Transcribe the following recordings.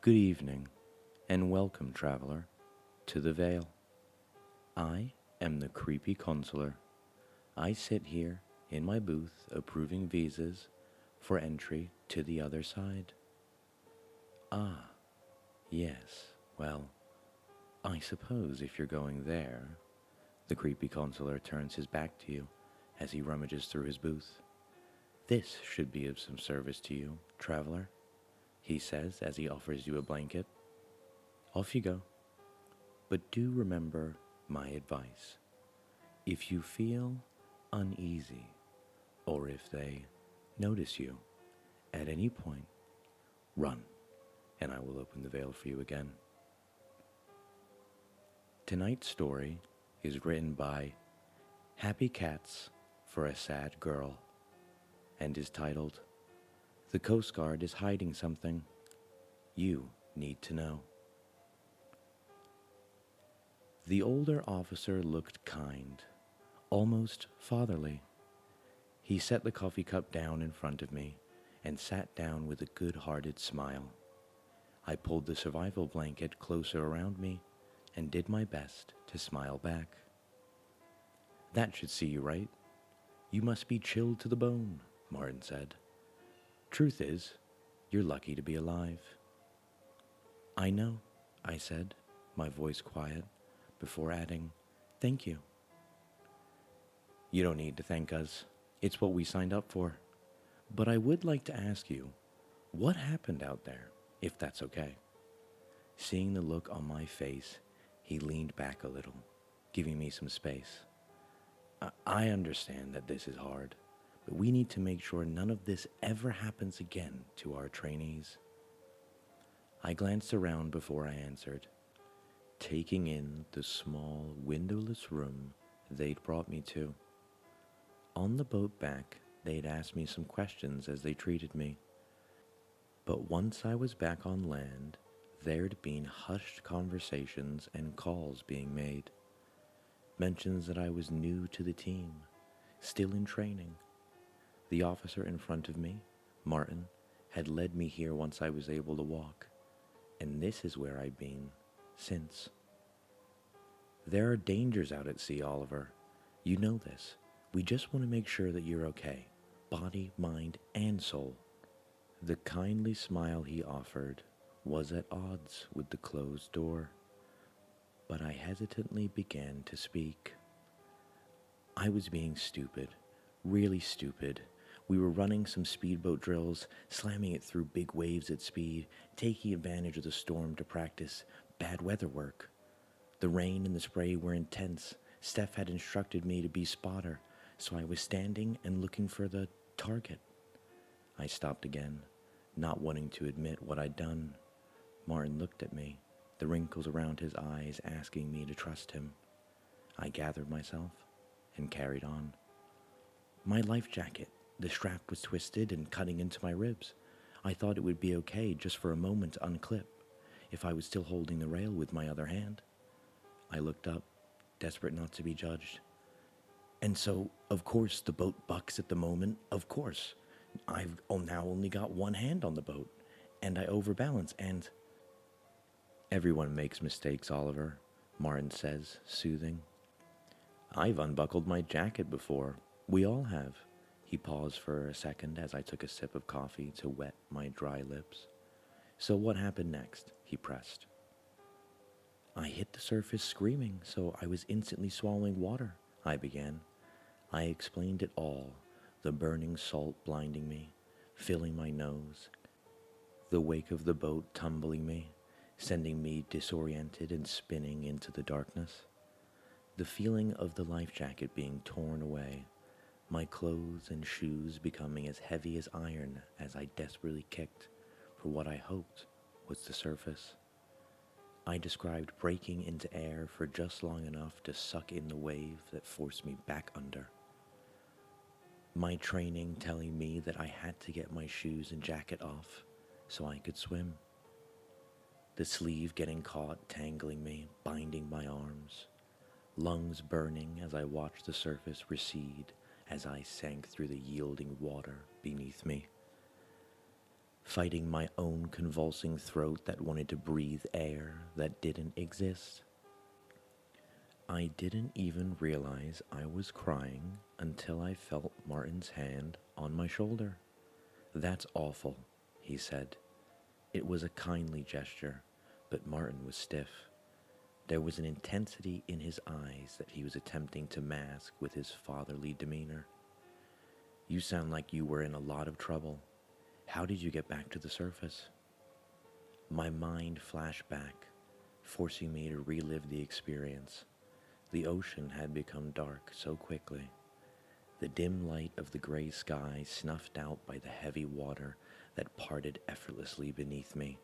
Good evening, and welcome, traveler, to the Vale. I am the CreepyConsular. I sit here in my booth approving visas for entry to the other side. Ah, yes, well, I suppose if you're going there, the CreepyConsular turns his back to you as he rummages through his booth. This should be of some service to you, traveler, he says as he offers you a blanket. Off you go. But do remember my advice. If you feel uneasy, or if they notice you at any point, run, and I will open the veil for you again. Tonight's story is written by Happycatsforasadgirl and is titled, "The Coastguard is hiding something you need to know." The older officer looked kind, almost fatherly. He set the coffee cup down in front of me and sat down with a good-hearted smile. I pulled the survival blanket closer around me and did my best to smile back. "That should see you right. You must be chilled to the bone," Martin said. "Truth is, you're lucky to be alive." "I know," I said, my voice quiet, before adding, "Thank you." "You don't need to thank us. It's what we signed up for. But I would like to ask you, what happened out there, if that's okay?" Seeing the look on my face, he leaned back a little, giving me some space. I understand that this is hard, but we need to make sure none of this ever happens again to our trainees." I glanced around before I answered, taking in the small, windowless room they'd brought me to. On the boat back, they'd asked me some questions as they treated me. But once I was back on land, there'd been hushed conversations and calls being made. Mentions that I was new to the team, still in training. The officer in front of me, Martin, had led me here once I was able to walk, and this is where I'd been since. "There are dangers out at sea, Oliver. You know this. We just want to make sure that you're okay, body, mind, and soul." The kindly smile he offered was at odds with the closed door, but I hesitantly began to speak. "I was being stupid, really stupid. We were running some speedboat drills, slamming it through big waves at speed, taking advantage of the storm to practice bad weather work. The rain and the spray were intense. Steph had instructed me to be spotter, so I was standing and looking for the target." I stopped again, not wanting to admit what I'd done. Martin looked at me, the wrinkles around his eyes asking me to trust him. I gathered myself and carried on. "My life jacket. The strap was twisted and cutting into my ribs. I thought it would be okay just for a moment to unclip, if I was still holding the rail with my other hand." I looked up, desperate not to be judged. "And so, of course, the boat bucks at the moment, of course. I've now only got one hand on the boat, and I overbalance, and—" "Everyone makes mistakes, Oliver," Martin says, soothing. "I've unbuckled my jacket before. We all have." He paused for a second as I took a sip of coffee to wet my dry lips. "So what happened next?" he pressed. "I hit the surface screaming, so I was instantly swallowing water," I began. I explained it all, the burning salt blinding me, filling my nose, the wake of the boat tumbling me, sending me disoriented and spinning into the darkness. The feeling of the life jacket being torn away, my clothes and shoes becoming as heavy as iron as I desperately kicked for what I hoped was the surface. I described breaking into air for just long enough to suck in the wave that forced me back under. My training telling me that I had to get my shoes and jacket off so I could swim. The sleeve getting caught, tangling me, binding my arms. Lungs burning as I watched the surface recede as I sank through the yielding water beneath me. fighting my own convulsing throat that wanted to breathe air that didn't exist. I didn't even realize I was crying until I felt Martin's hand on my shoulder. "That's awful," he said. It was a kindly gesture, but Martin was stiff. There was an intensity in his eyes that he was attempting to mask with his fatherly demeanor. "You sound like you were in a lot of trouble. How did you get back to the surface?" My mind flashed back, forcing me to relive the experience. The ocean had become dark so quickly. The dim light of the gray sky snuffed out by the heavy water that parted effortlessly beneath me.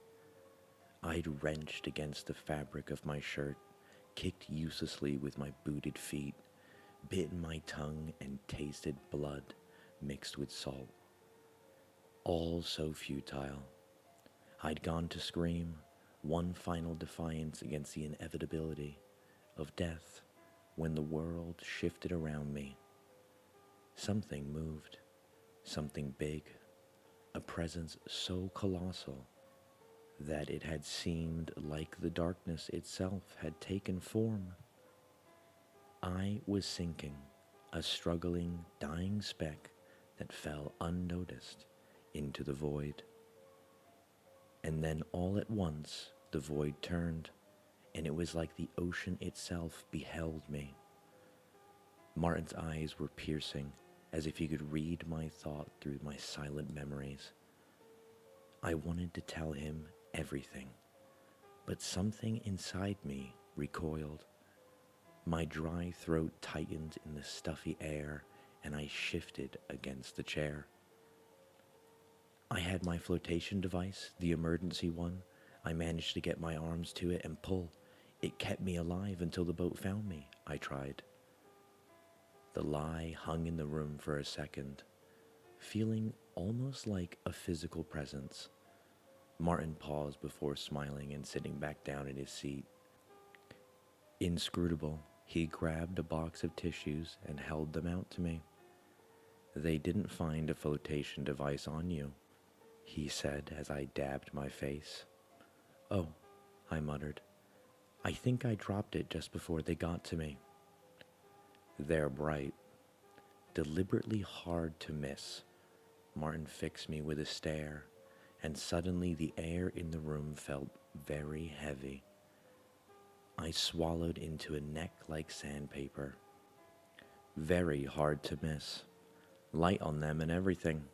I'd wrenched against the fabric of my shirt, kicked uselessly with my booted feet, bitten my tongue, and tasted blood mixed with salt. All so futile. I'd gone to scream, one final defiance against the inevitability of death, when the world shifted around me. Something moved, something big, a presence so colossal that it had seemed like the darkness itself had taken form. I was sinking, a struggling, dying speck that fell unnoticed into the void. And then all at once the void turned, and it was like the ocean itself beheld me. Martin's eyes were piercing, as if he could read my thought through my silent memories. I wanted to tell him everything, but something inside me recoiled. My dry throat tightened in the stuffy air, and I shifted against the chair. I had my flotation device, the emergency one. I managed to get my arms to it and pull. It kept me alive until the boat found me, I tried. The lie hung in the room for a second, feeling almost like a physical presence. Martin paused before smiling and sitting back down in his seat. Inscrutable, he grabbed a box of tissues and held them out to me. "They didn't find a flotation device on you," he said as I dabbed my face. "Oh," I muttered. "I think I dropped it just before they got to me." "They're bright, deliberately hard to miss." Martin fixed me with a stare, and suddenly the air in the room felt very heavy. I swallowed into a neck like sandpaper. "Very hard to miss. Light on them and everything.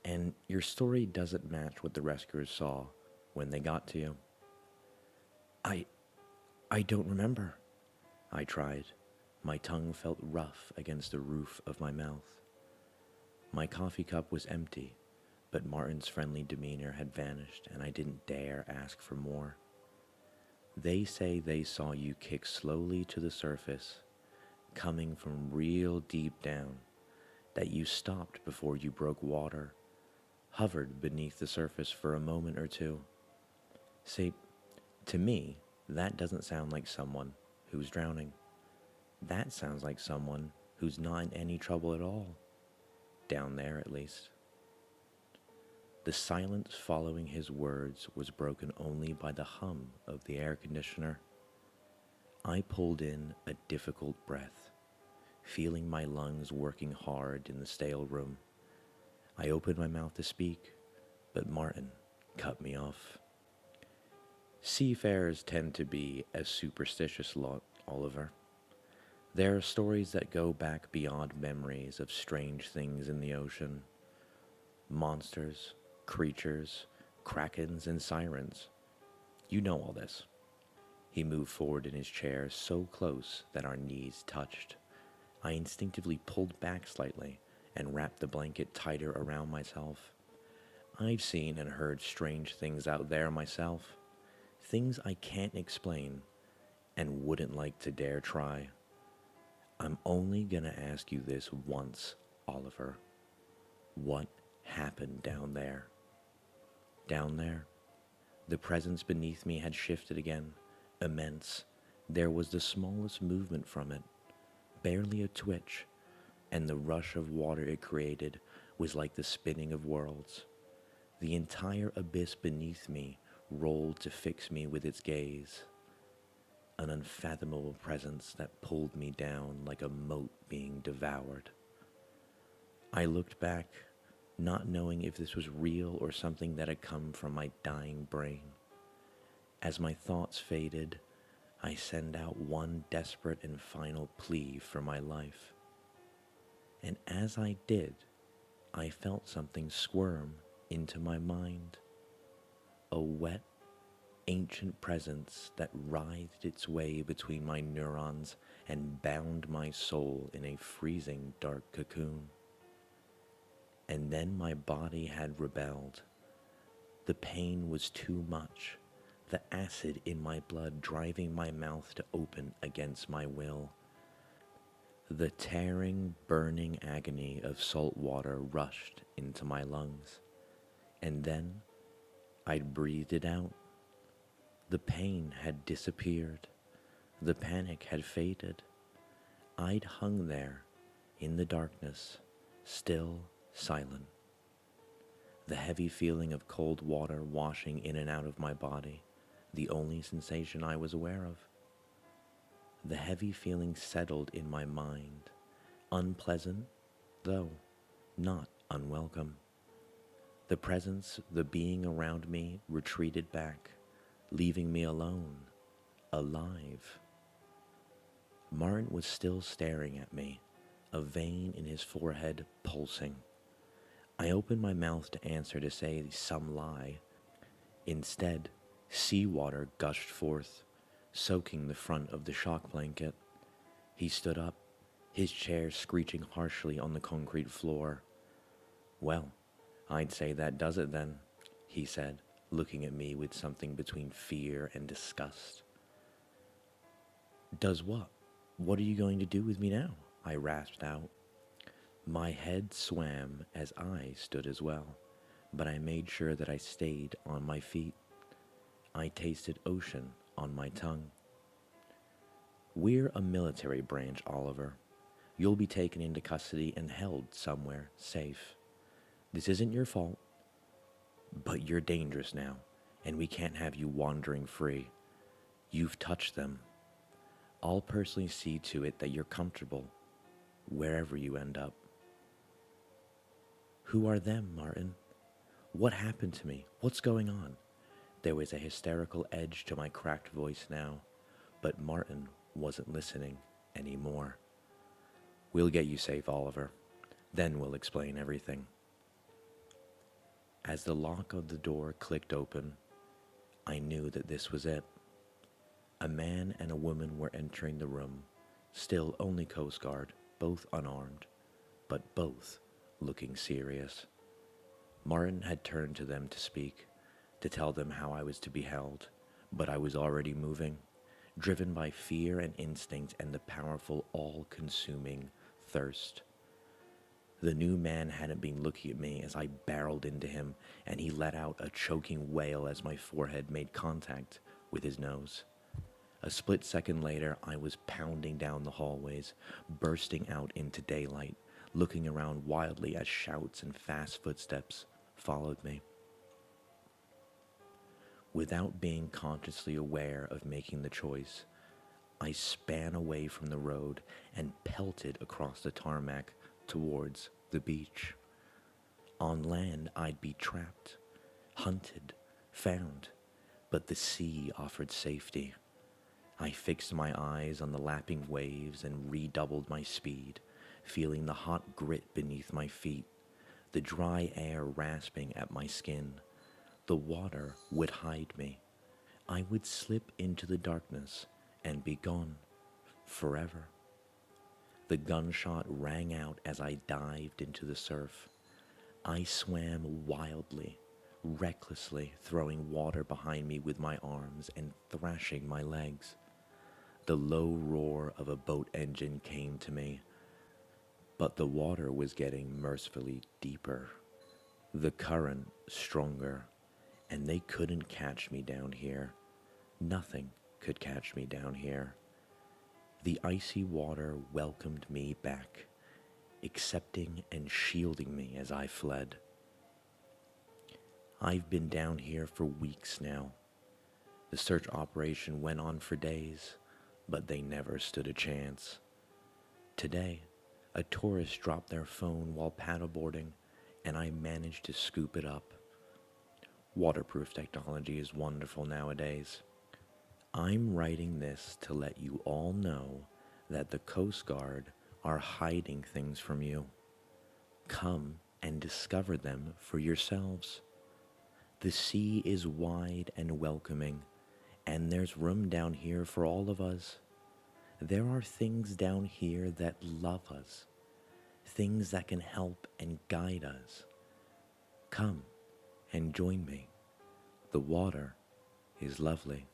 And your story doesn't match what the rescuers saw when they got to you." I don't remember," I tried. My tongue felt rough against the roof of my mouth. My coffee cup was empty, but Martin's friendly demeanor had vanished, and I didn't dare ask for more. "They say they saw you kick slowly to the surface, coming from real deep down, that you stopped before you broke water, hovered beneath the surface for a moment or two. See, to me, that doesn't sound like someone who's drowning. That sounds like someone who's not in any trouble at all. Down there, at least." The silence following his words was broken only by the hum of the air conditioner. I pulled in a difficult breath, feeling my lungs working hard in the stale room. I opened my mouth to speak, but Martin cut me off. "Seafarers tend to be a superstitious lot, Oliver. There are stories that go back beyond memories of strange things in the ocean. Monsters, creatures, krakens, and sirens. You know all this." He moved forward in his chair so close that our knees touched. I instinctively pulled back slightly and wrapped the blanket tighter around myself. I've seen and heard strange things out there myself. Things I can't explain and wouldn't like to dare try. I'm only gonna ask you this once, Oliver. What happened down there? Down there, the presence beneath me had shifted again, immense. There was the smallest movement from it, barely a twitch, and the rush of water it created was like the spinning of worlds. The entire abyss beneath me rolled to fix me with its gaze, an unfathomable presence that pulled me down like a mote being devoured. I looked back, not knowing if this was real or something that had come from my dying brain. As my thoughts faded, I sent out one desperate and final plea for my life. And as I did, I felt something squirm into my mind. A wet, ancient presence that writhed its way between my neurons and bound my soul in a freezing dark cocoon. And then my body had rebelled. The pain was too much, the acid in my blood driving my mouth to open against my will. The tearing, burning agony of salt water rushed into my lungs, and then I'd breathed it out. The pain had disappeared. The panic had faded. I'd hung there in the darkness, still silent. The heavy feeling of cold water washing in and out of my body, the only sensation I was aware of. The heavy feeling settled in my mind, unpleasant, though not unwelcome. The presence, the being around me retreated back, leaving me alone, alive. Martin was still staring at me, a vein in his forehead pulsing. I opened my mouth to answer, to say some lie. Instead, seawater gushed forth, soaking the front of the shock blanket. He stood up, his chair screeching harshly on the concrete floor. "Well, I'd say that does it then," he said, looking at me with something between fear and disgust. "Does what? What are you going to do with me now?" I rasped out. My head swam as I stood as well, but I made sure that I stayed on my feet. I tasted ocean on my tongue. "We're a military branch, Oliver. You'll be taken into custody and held somewhere safe. This isn't your fault, but you're dangerous now, and we can't have you wandering free. You've touched them. I'll personally see to it that you're comfortable, wherever you end up." "Who are them, Martin? What happened to me? What's going on?" There was a hysterical edge to my cracked voice now, but Martin wasn't listening anymore. "We'll get you safe, Oliver. Then we'll explain everything." As the lock of the door clicked open, I knew that this was it. A man and a woman were entering the room, still only Coastguard, both unarmed, but both looking serious. Martin had turned to them to speak, to tell them how I was to be held, but I was already moving, driven by fear and instinct and the powerful, all-consuming thirst. The new man hadn't been looking at me as I barreled into him, and he let out a choking wail as my forehead made contact with his nose. A split second later, I was pounding down the hallways, bursting out into daylight, looking around wildly as shouts and fast footsteps followed me. Without being consciously aware of making the choice, I span away from the road and pelted across the tarmac towards the beach. On land, I'd be trapped, hunted, found, but the sea offered safety. I fixed my eyes on the lapping waves and redoubled my speed, feeling the hot grit beneath my feet, the dry air rasping at my skin. The water would hide me. I would slip into the darkness and be gone forever. The gunshot rang out as I dived into the surf. I swam wildly, recklessly, throwing water behind me with my arms and thrashing my legs. The low roar of a boat engine came to me, but the water was getting mercifully deeper, the current stronger, and they couldn't catch me down here. Nothing could catch me down here. The icy water welcomed me back, accepting and shielding me as I fled. I've been down here for weeks now. The search operation went on for days, but they never stood a chance. Today, a tourist dropped their phone while paddleboarding, and I managed to scoop it up. Waterproof technology is wonderful nowadays. I'm writing this to let you all know that the Coastguard are hiding things from you. Come and discover them for yourselves. The sea is wide and welcoming, and there's room down here for all of us. There are things down here that love us, things that can help and guide us. Come and join me. The water is lovely.